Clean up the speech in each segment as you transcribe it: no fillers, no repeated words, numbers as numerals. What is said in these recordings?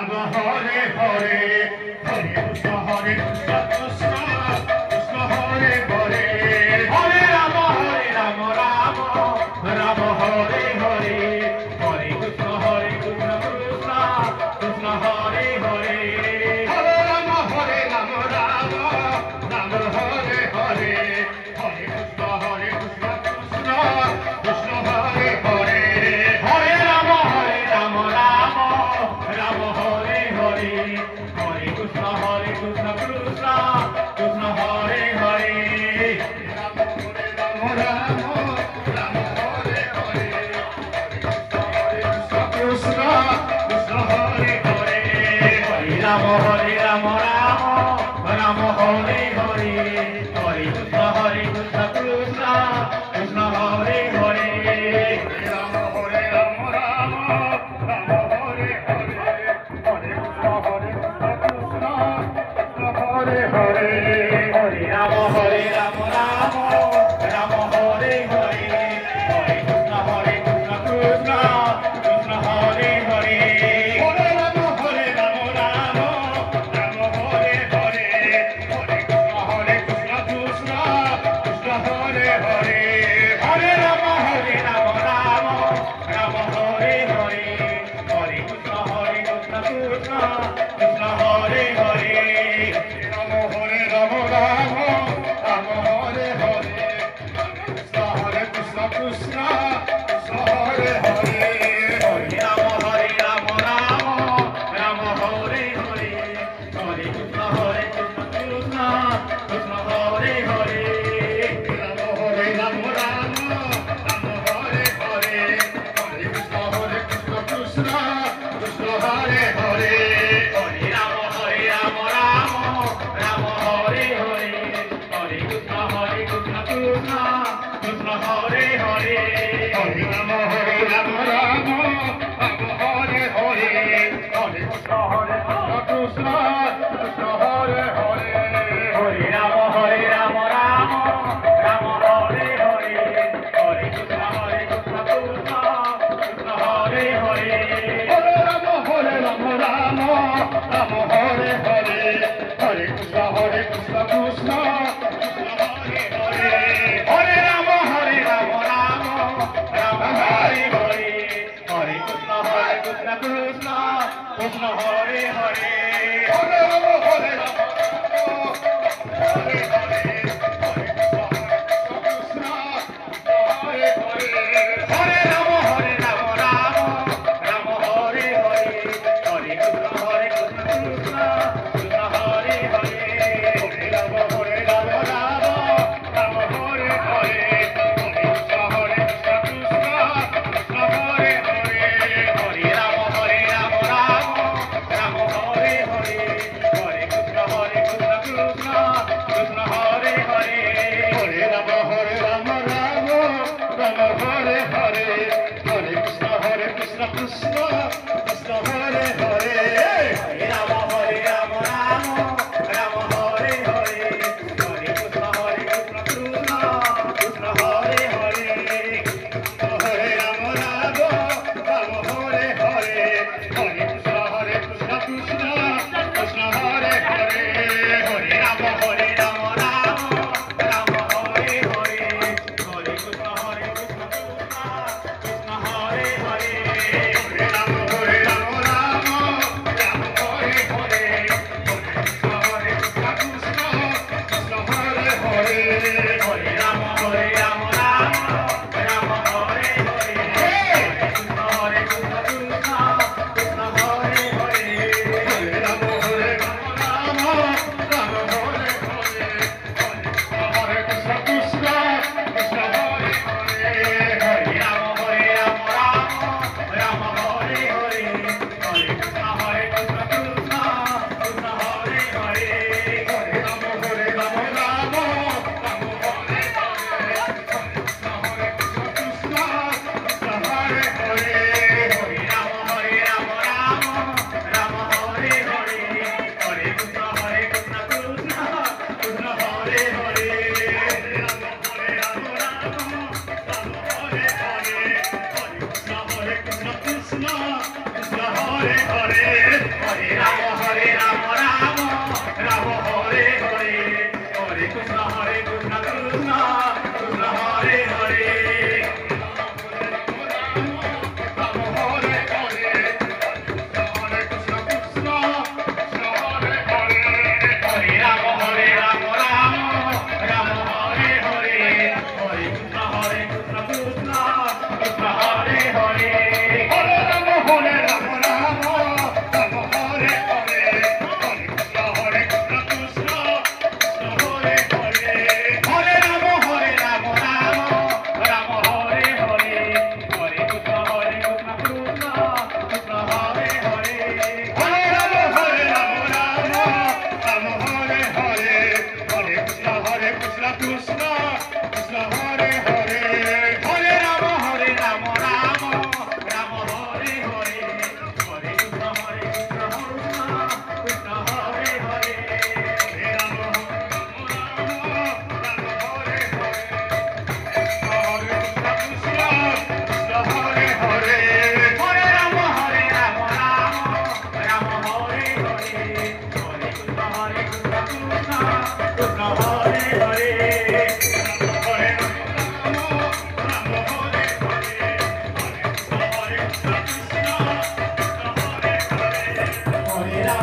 Ram Hare Hare Hare Krishna Krishna Krishna Hare Hare Hare Ram Ram Ram Hare Hare Hare Krishna Krishna Krishna Hare Hare Hare Ram Ram Ram Hare Hare Hare Krishna Krishna Krishna Hare Hare Hare Ram Ram Ram Hare Hare Hare Krishna Krishna Krishna Hare Hare Ram Ram Ram Hare Hare Krishna Krishna Krishna Hare Hare Hare Ram Ram Ram Hare Hare Hare Krishna Krishna Krishna Hare Hare Ram Ram Ram Hare Hare Hare Krishna Krishna Krishna Hare Hare Hare Ram Ram Ram Hare Hare Hare Krishna Krishna Krishna Hare Hare Hare Ram Ram Ram Hare Hare Hare Krishna Krishna Krishna Hare Hare Hare Ram Ram Ram Hare Hare Hare Krishna Krishna Krishna Hare Hare Ram Ram Ram Hare Hare Krishna Krishna Krishna Hare Hare Hare Ram Ram Ram Hare Hare Hare Krishna Krishna Krishna Hare Hare Ram Ram Ram Hare Hare Hare Krishna Krishna Krishna Hare Hare Hare Ram Ram Ram Hare Hare Hare Krishna Krishna Krishna Hare Hare Hare Ram Ram Ram Hare Hare Hare Krishna Krishna Krishna Hare Hare Hare Ram Ram Ram Hare Hare Hare Krishna Krishna Krishna Hare Hare Hare Ram Ram Ram Hare Hare Hare Krishna Krishna Krishna Hare Hare Hare Ram Ram Ram Hare Hare Hare Krishna Krishna Krishna Hare Hare Hare Ram Hare Hare Hare Hare Ram Ram Ram Hare Hare Hare Krishna Krishna Krishna Hare Hare Hare Ram Ram Ram Hare Hare Hare Krishna Krishna Krishna Hare Hare Hare Ram Ram Ram Hare Hare Hare Krishna Krishna Krishna Hare Hare Hare Ram Ram Ram Hare Hare Hare Krishna Krishna Krishna Hare Hare Hare Ram Ram Ram Hare Hare Hare Krishna Krishna Krishna Hare Hare Hare Ram Ram Hare Hare Hare Krishna Krishna Krishna Hare Hare Hare Ram Ram Ram Hare Hare Hare Krishna Krishna Krishna Hare Hare Hare Ram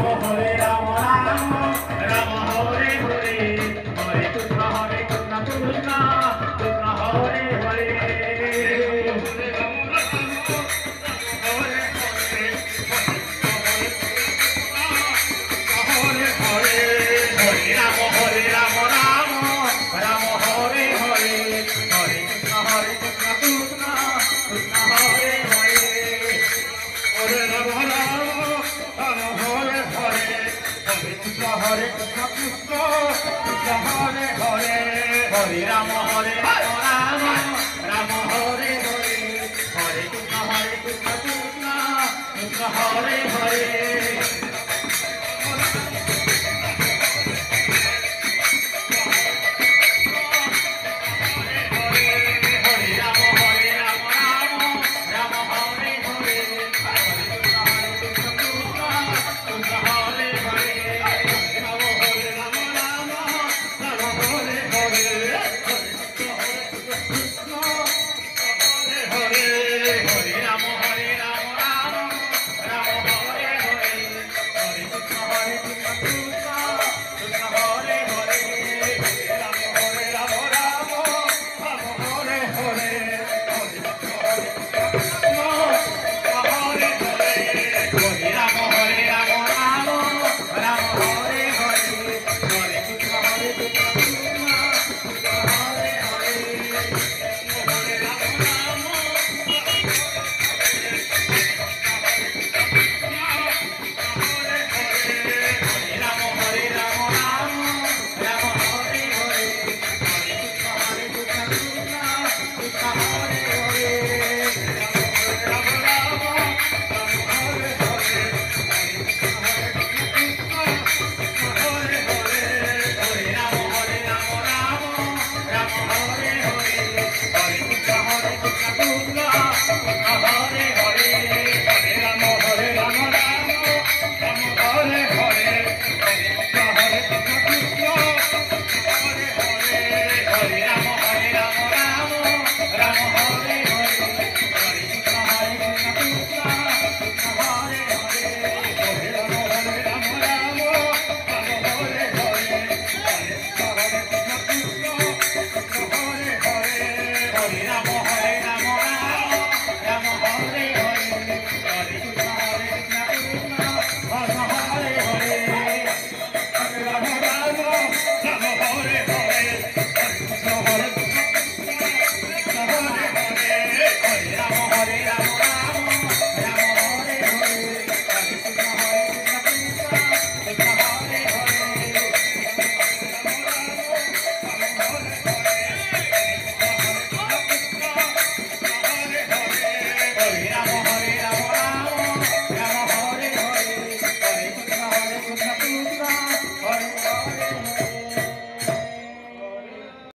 Hare Krishna, Krishna Krishna,